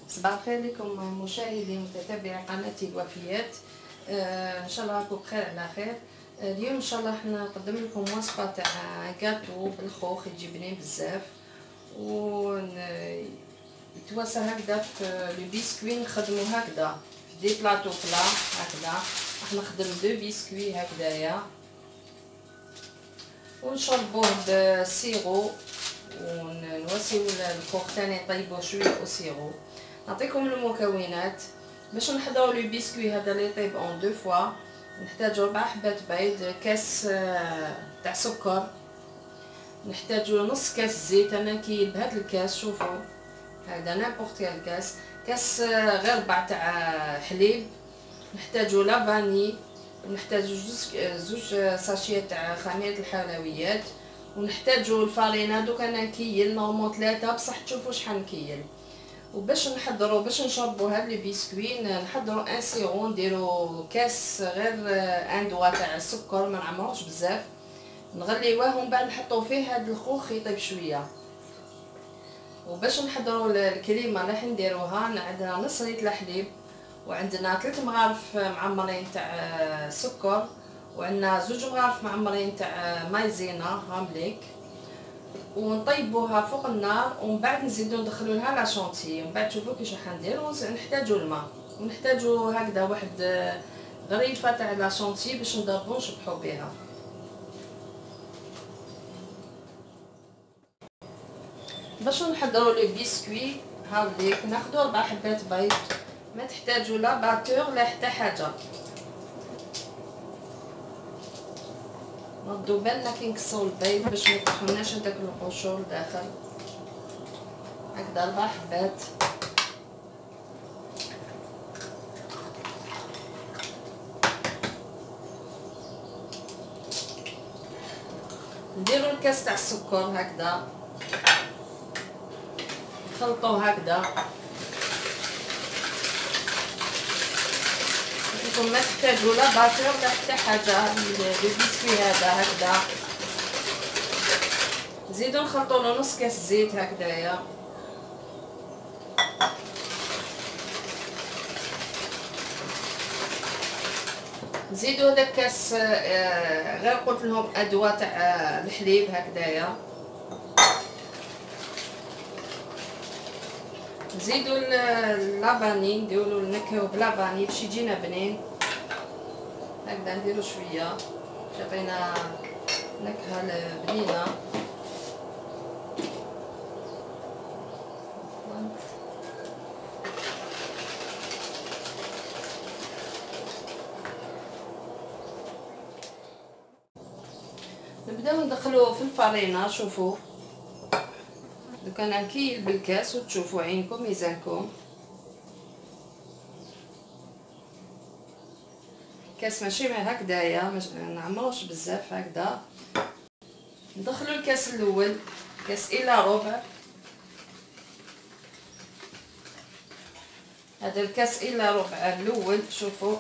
صباح الخير لكم مشاهدي متتبعي قناتي الوفيات. ان شاء الله راكم بخير على خير. اليوم ان شاء الله حنا نقدم لكم وصفه تاع كاتو بالخوخ يجي بنين بزاف و يتواسى هكذا في لو بيسكوي. نخدمو هكذا في دي بلاطو بلا هكذا. راح نخدم دو بيسكوي هكذايا ونشربوه بالسيرو ونواسيو الخوخ تاني نطيبوه شويه بالسيرو. نعطيكم المكونات باش نحضروا لي بيسكوي هذا اللي يطيب اون دو فوا. نحتاجو 4 حبات بيض، كاس تاع سكر، نحتاجو نص كاس زيت. انا كاين بهذا الكاس شوفوا هذا نابورت كال كاس غير 4 تاع حليب. نحتاجو لا فاني، نحتاجو زوج ساشيات تاع خميره الحلويات، ونحتاجو الفارينه. دوك انا نكيل نورمال 3 بصح تشوفوا شحال نكيل. وباش نحضروا باش نشربوا هاد لي بيسكوي نحضروا ان سيرو. نديروا كاس غير ان دوا تاع السكر، ما نعمروش بزاف، نغليوه ومن بعد نحطوا فيه هاد الخوخ يطيب شويه. وباش نحضروا الكريمه اللي حنديروها عندنا نص لتر الحليب، وعندنا 3 مغارف معمرين تاع سكر، وعندنا 2 مغارف معمرين تاع مايزينا هامليك، ونطيبوها فوق النار ومن بعد نزيدو ندخلو لها لا شونتي. ومن بعد شوفوا كيش راح نديرو. نحتاجو الماء ونحتاجو هكذا واحد غريفه تاع لا شونتي باش نضربو نشبحو بها. باش نحضروا لي بيسكوي هاوليك ناخذوا 4 حبات بيض، ما تحتاجوا لا باتور لا حتى حاجه. نردو بالنا كي نكسروا البيض باش ما يطيحولناش هذاك القشور داخل. هكذا 4 حبات. نديروا الكاس تاع السكر هكذا، نخلطوه هكذا. انتم ما تحتاجوا لا باتور لا حتى حاجه. البيسكوي هذا هكذا نزيدو نخلطوا له نص كاس زيت هكذايا. نزيدو هذاك كاس غير قلت لهم ادوه تاع الحليب هكذايا. نزيدو لافاني، نديرو نكهو بلافاني باش يجينا بنين هكذا. نديرو شويه جابينا نكهه بنينه. نبداو ندخلوه في الفرينه. شوفوا دوك انا نكيل بالكاس وتشوفوا عينكم ميزانكم. كاس ماشي مع هكذايا، ما نعمروش بزاف هكذا. ندخلوا الكاس الاول كاس الى ربع. هذا الكاس الى ربع الاول شوفوا.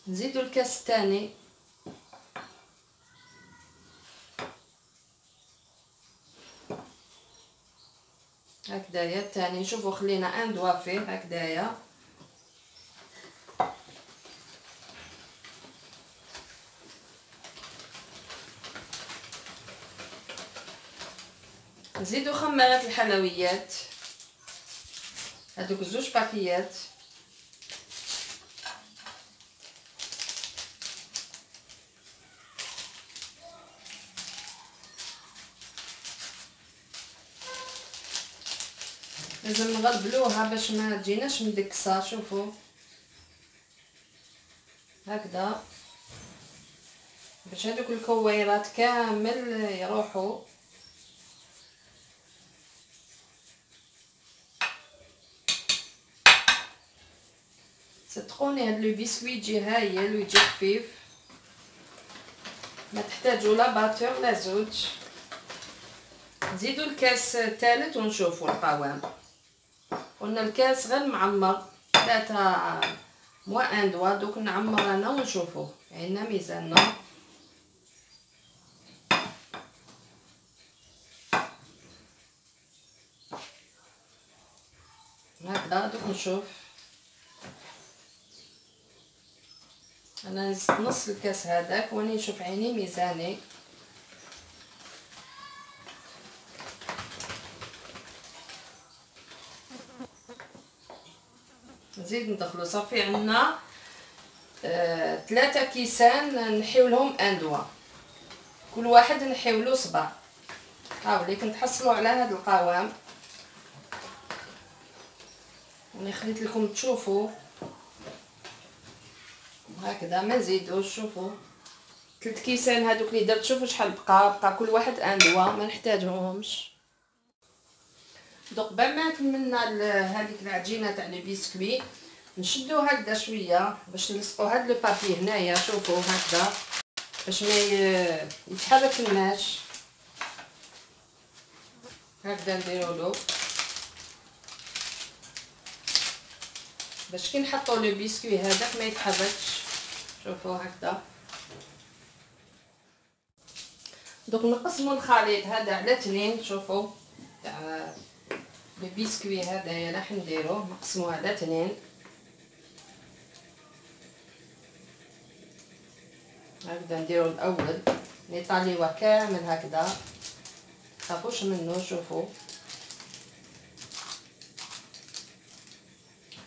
نزيدوا الكاس الثاني. هكذايا الثاني. شوفوا خلينا ان دوا فيه هكذايا. نزيدوا خمارات الحلويات هذوك 2 باكيات. لازم نغلبلوها باش ما تجيناش مدكسه. شوفوا هكذا باش هذوك الكويرات كامل يروحوا. صدقوني هاد لو بيسكوي يجي هايل ويجي خفيف، ما تحتاجوا لا باتور لا زوج. نزيدوا الكاس الثالث ونشوفوا القوام. قلنا الكاس غير معمر 3 موا ان دوا. دوك نعمر انا ونشوفوا عندنا ميزاننا. دوك نشوف. انا نزدت نص الكاس هذاك واني نشوف عيني ميزاني. نزيد ندخلو. صافي عندنا 3 كيسان نحيولهم ان دوا، كل واحد نحيولو صباع. هاولي كنتحصلوا على هذا القوام. انا خليت لكم تشوفوا هكذا، ما نزيدوش. شوفوا 3 كيسان هذوك اللي درت، شوفوا شحال بقى كل واحد ان دوا، ما نحتاجهمش. دوك قبل ما كملنا هذيك العجينه تاع لي بيسكوي، نشدو هكذا شويه باش نلصقوا هاد لو بابي هنايا. شوفوا هكذا باش ما يتحركناش. هكذا نديرولو باش كي نحطوا لو بيسكوي هذاك ما يتحركش. شوفوا هكذا. دوك نقسموا الخليط هذا على 2. شوفوا تاع لو بيسكوي هذايا راح نديروه نقسموه على 2. هكذا نديرو الاول نيطاليوه كامل هكذا، متخافوش منه. شوفوا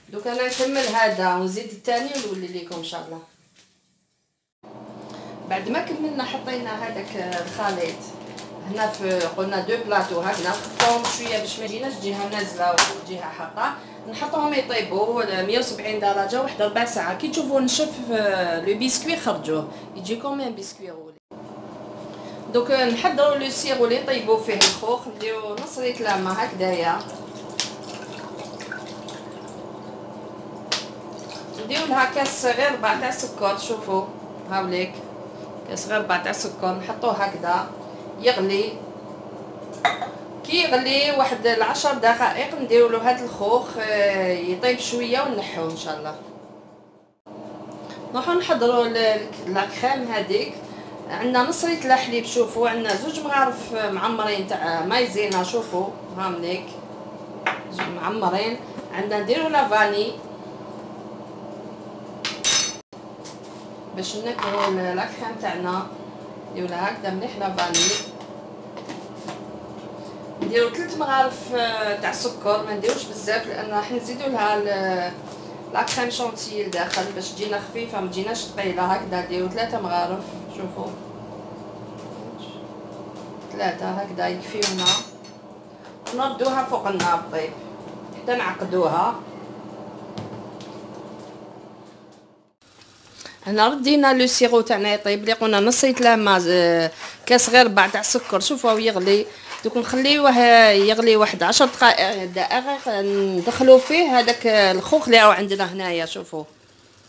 دوك انا نكمل هذا ونزيد الثاني ونولي لكم ان شاء الله. بعد ما كملنا حطينا هذاك الخليط هنا في قلنا 2 بلاطو هكذا، نحطوهم شويه باش ما يجيناش جهه نازله وجهه حقه. نحطوهم يطيبوا 170 درجه واحد 4 ساعات. كي تشوفوا نشف لو بيسكوي خرجوه يجيكم ان بيسكوي غولي. دوك نحضروا لو سيرو اللي نطيبوا فيه الخوخ. نديروا نص لتر ماء هكذايا، نديروا لها كاس صغير 4 تاع سكر. شوفوا هاوليك كاس صغير 4 تاع سكر، نحطوه هكذا يغلي. كي يغلي واحد 10 دقائق نديروا له هذا الخوخ يطيب شويه ونحوه ان شاء الله. نروحوا نحضروا لاكريم هذيك. عندنا نص لتر حليب. شوفوا عندنا 2 مغارف معمرين تاع مايزينا. شوفوا هامليك 2 معمرين. عندنا نديروا لا فاني باش نكهوا لاكريم تاعنا. نديروا لها هكذا مليح لا فاني. نديروا 3 مغارف تاع السكر، ما نديروش بزاف لان راح نزيدوا لها لا كريم شونتيي لداخل باش تجينا خفيفه ما تجيناش ثقيله. هكذا نديروا 3 مغارف. شوفوا 3 هكذا يكفيونا. نردوها فوق النار طيب حتى نعقدوها. هنا ردينا لو سيرو تاعنا يطيب اللي قلنا نص لتر ماء كاس غير 4 تاع السكر. شوفوا يغلي. دوك نخليوه يغلي واحد 10 دقائق ندخلو فيه هذاك الخوخ اللي راهو عندنا هنايا. شوفوا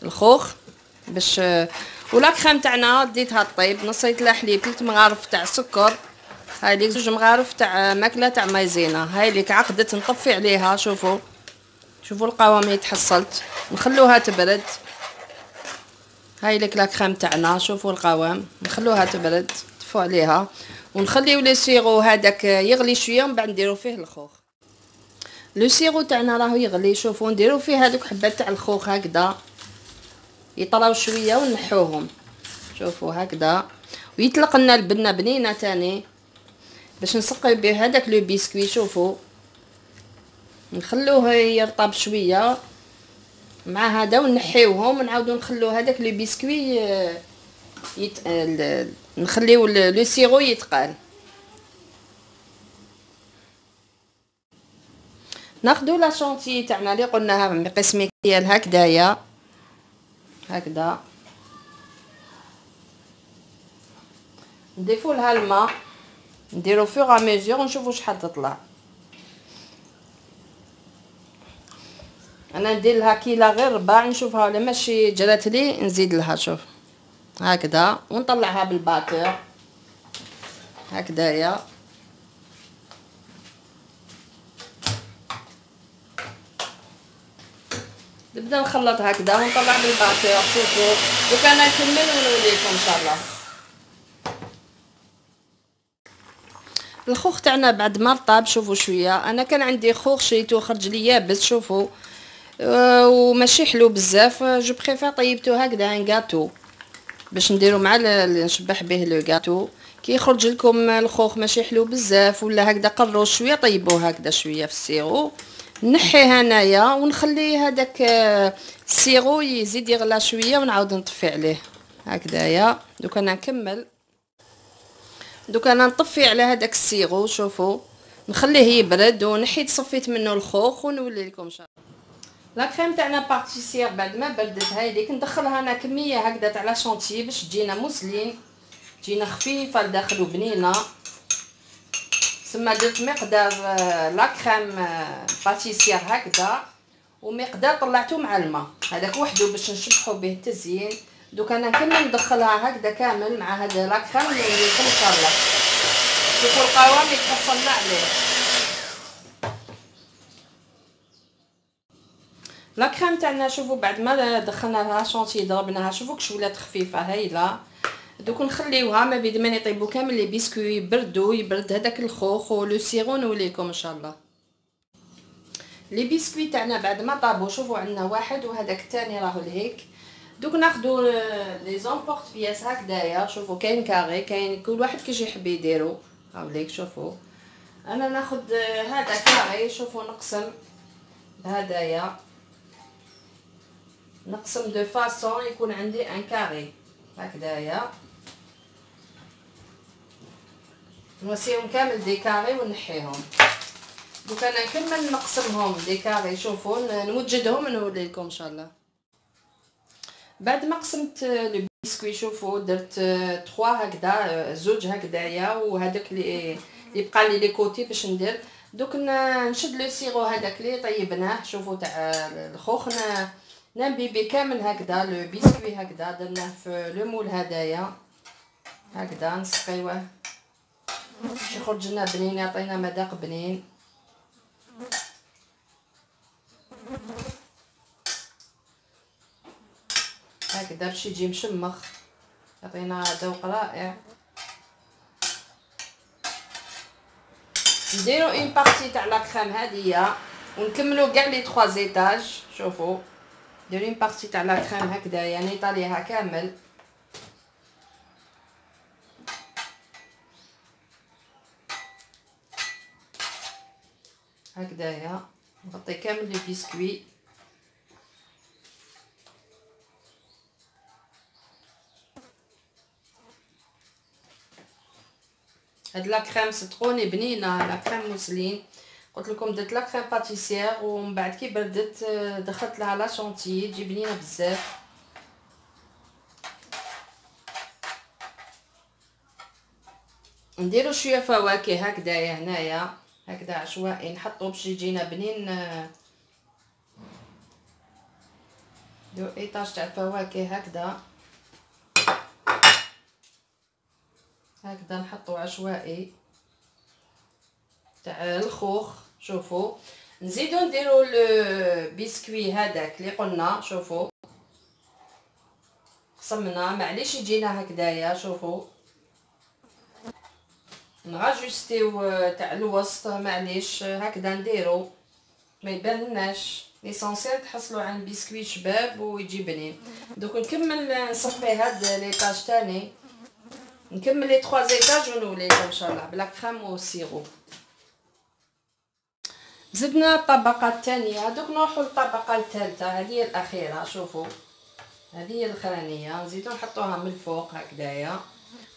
الخوخ باش ولا كريم تاعنا ديتها طيب. نص لتر حليب، 3 مغارف تاع السكر، هاي لي 2 مغارف تاع ماكله تاع مايزينا. هاي ليك عقدت نطفي عليها. شوفوا القوام يتحصلت. نخلوها تبرد. هاي لك لا كريم تاعنا. شوفوا القوام نخلوها تبرد نطفوا عليها ونخليو لو سيرو هذاك يغلي شويه ومن بعد نديرو فيه الخوخ. لو سيرو تاعنا راهو يغلي. شوفوا نديرو فيه هذوك حبات تاع الخوخ هكذا يطراو شويه ونحوهم. شوفوا هكذا ويطلق لنا البنه بنينه تاني باش نسقيو به هذاك لو بيسكوي. شوفوا نخلوه يرطب شويه مع هذا ونحيوهم ونعاودو نخلو هذاك لو بيسكوي نخليو لو سيرو يتقال. ناخدو لا شونتي تاعنا اللي قلناها بقسمه ديال هكذايا هكذا، نضيفو لها الماء نديرو فوغ ا ميزور ونشوفو شحال تطلع. انا ندير لها كيله غير ربع نشوفها ولا ماشي جرات لي نزيد لها. شوف هكذا ونطلعها بالباتور هكذايا. نبدا نخلط هكذا ونطلع بالباتور. شوفوا دوك انا نكمل ونولي لكم ان شاء الله. الخوخ تاعنا بعد ما طاب شوفوا شويه، انا كان عندي خوخ شريته خرج لي يابس شوفوا وماشي حلو بزاف، جو بريفير طيبتو هكذا ان غاتو باش نديرو مع نشبح به لو غاتو. كي يخرج لكم الخوخ ماشي حلو بزاف ولا هكذا قروش شويه طيبوه هكذا شويه في السيرو، نحيه هنايا ونخليه هذاك السيرو يزيد يغلى شويه ونعاود نطفي عليه هكذايا. دوك انا نكمل، دوك انا نطفي على هذاك السيرو شوفوا، نخليه يبرد ونحيد صفيت منه الخوخ ونولي لكم ان شاء الله. لا كريم تاعنا بارتيسير بعد ما بردت هايديك ندخلها انا كميه هكذا تاع لا شونتي باش تجينا موسلين، تجينا خفيفه لداخل وبنينه. ثم درت مقدار لا كريم باتيسير هكذا ومقدار طلعته مع الماء هذاك وحده باش نشبحو به التزيين. دوك انا نكمل ندخلها هكذا كامل مع هذا لا كريم ونوليكم ان شاء الله. شوفوا القوام يتحصلنا عليه. لا كريم تاعنا شوفوا بعد ما دخلنا لها شونتي ضربناها شوفوا كش ولات خفيفه هايله. دوك نخليوها ما بيد ما يطيبوا كامل لي بيسكوي يبردوا، يبرد هذاك الخوخ ولو سيرو نوليكم ان شاء الله. لي بيسكوي تاعنا بعد ما طابوا شوفوا عندنا واحد وهذاك الثاني راهو لهيك. دوك ناخذوا لي زامبورط بياس هكذايا شوفوا كاين كاري كاين كل واحد كيش يحب يديرو هاوليك شوفوا. انا ناخذ هذا كاري شوفوا نقسم بهدايا، نقسم دو فاصون يكون عندي ان كاري هكذايا، نوسيهم كامل دي كاري ونحيهم. دوك انا نكمل نقسمهم دي كاري شوفوا نوجدهم ونولي لكم ان شاء الله. بعد ما قسمت لو بيسكوي شوفوا درت 3 هكذا زوج هكذايا وهذاك اللي بقى لي كوتي باش ندير. دوك نشد لو سيرو هذاك اللي طيبناه شوفوا تاع الخوخ نبيبي كامل هكذا لو بيسكوي هكذا درناه في لو مول هدايا هكذا نسقيوه باش يخرج لنا بنين يعطينا مذاق بنين. هكذا باش يجي مشمخ يعطينا ذوق رائع. نديرو اون بارتي تاع لا كريم هادية ونكملو كاع لي 3 ايطاج شوفوا. نديرو اون بارتي تاع لا كريم هكذايا نيطاليها كامل هكذايا، نغطي كامل لي بيسكوي. هاد لا كريم ستروني بنينه، لا كريم موسلين قلت لكم درت لا كريم باتيسير ومن بعد كي بردت دخلت لها لا شونتي تجي بنينه بزاف. نديرو شويه فواكه هكذايا هنايا هكذا عشوائي نحطو باش يجينا بنين. دو ايطاج تاع الفواكه هكذا هكذا نحطو عشوائي تاع الخوخ شوفوا. نزيدو نديرو البسكوي هذاك اللي قلنا شوفوا قسمنا معليش يجينا هكذايا شوفوا نغاجوستيو تاع الوسط معليش هكذا نديرو ما يبانلناش ليسونسيال تحصلوا على البسكوي شباب ويجي بنين. دوك نكمل نصفي هاد ليطاج تاني نكمل لي 3 ايطاج ونولي ان شاء الله بلا كريم والسيرو. زدنا الطبقه الثانيه دوك نروحوا للطبقه الثالثه هذه الاخيره شوفوا هذه هي الاخرانيه نزيدو نحطوها من الفوق هكذايا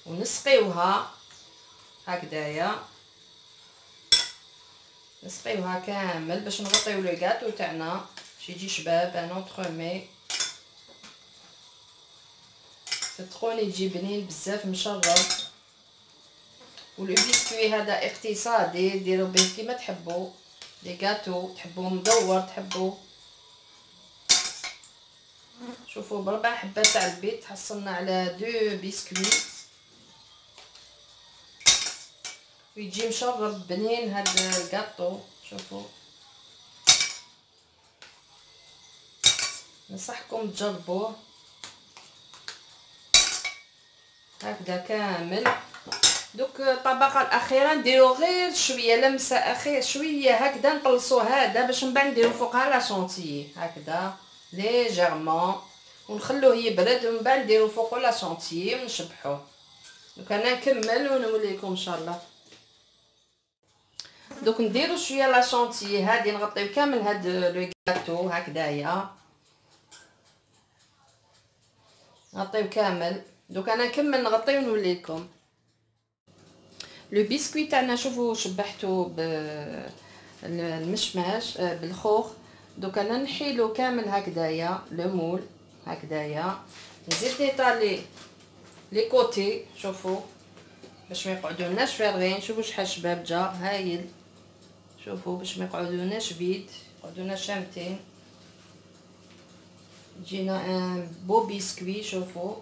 ونسقيوها هكذايا نسقيوها كامل باش نغطيو لو غاتو تاعنا باش يجي شباب ان اونطرومي ستروني يجي بنين بزاف مشرب. ولو بيسكوي هذا اقتصادي ديروا به كيما تحبوا لي غاتو تحبوه مدور تحبوا شوفوا بربع حبات تاع البيت تحصلنا على 2 بيسكوي ويجي مشرب بنين هذا الكاطو شوفوا. ننصحكم تجربوه هكذا كامل دوك الطبقه الاخيره نديرو غير شويه لمسه اخير شويه هكذا نقلصو هذا باش من بعد نديرو فوقها لا شونتيي هكذا ليجيرمون ونخلوه يبرد ومن بعد نديرو فوقو لا شونتيي ونشبحوه. دوك انا نكمل ونولي لكم ان شاء الله. دوك نديرو شويه لا شونتيي هادي نغطيو كامل هاد لو غاتو هكذايا نغطيو كامل. دوك انا نكمل نغطي ونولي لكم. لو بسكويت تاعنا شوفوا شبحته بالمشماش بالخوخ. دوك انا نحيلو كامل هكذايا لو مول هكذايا نزيد نيطالي لي كوتي شوفوا باش ما يقعدولناش فارغين. شوفوا شحال شباب جا هايل. شوفوا باش ما يقعدولناش فيد يقعدولنا شامتين. جينا ان بو بسكوي. شوفوا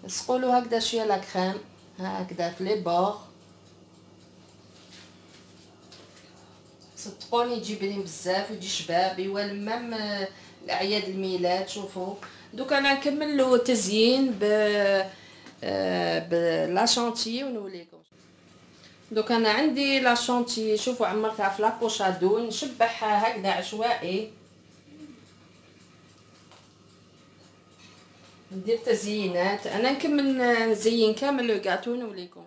نسقولو هكذا شويه لا كريم هكذا في لي بور. صدقوني يجي بنين بزاف ويجي شباب يوالم مام اعياد الميلاد. شوفوا دوك انا نكمل له تزيين لا شونتي ونوليكم. دوك انا عندي لا شونتي شوفوا عمرتها في لابوشادو نشبعها هكذا عشوائي ندير تزيينات. انا نكمل نزين كامل لو غاتو نوليكم.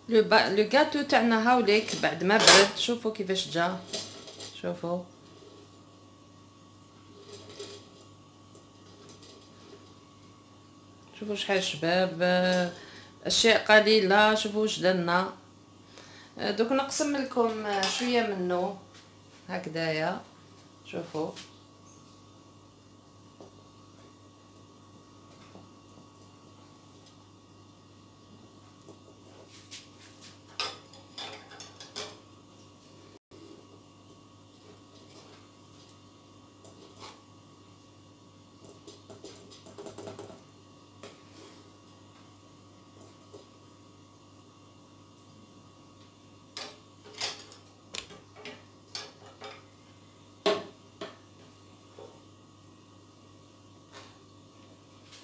لو غاتو تاعنا هاوليك بعد ما برد. شوفوا كيفاش جا. شوفوا شوفوا شحال شباب اشياء قليله. شوفوا واش درنا. دوك نقسم لكم شويه منه هكذايا. شوفوا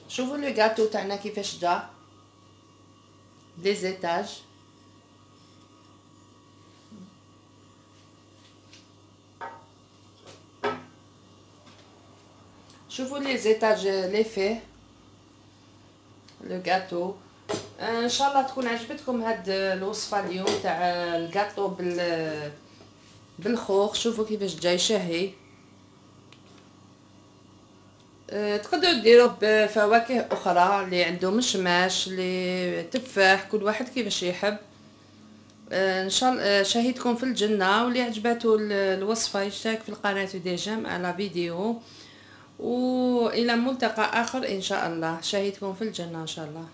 شوفوا لو غاتو تاعنا كيفاش جا لي زيتاج. شوفوا لي زيتاج لي فيه لو غاتو. ان شاء الله تكون عجبتكم هاد الوصفه اليوم تاع الغاتو بالخوخ. شوفوا كيفاش جاي شهي. تقدروا ديروه بفواكه اخرى اللي عنده مشماش اللي تفاح كل واحد كيفاش يحب. ان شاء الله شاهدكم في الجنه. واللي عجبته الوصفه يشترك في القناه ودير جيم على فيديو. والى ملتقى اخر ان شاء الله. شاهدكم في الجنه ان شاء الله.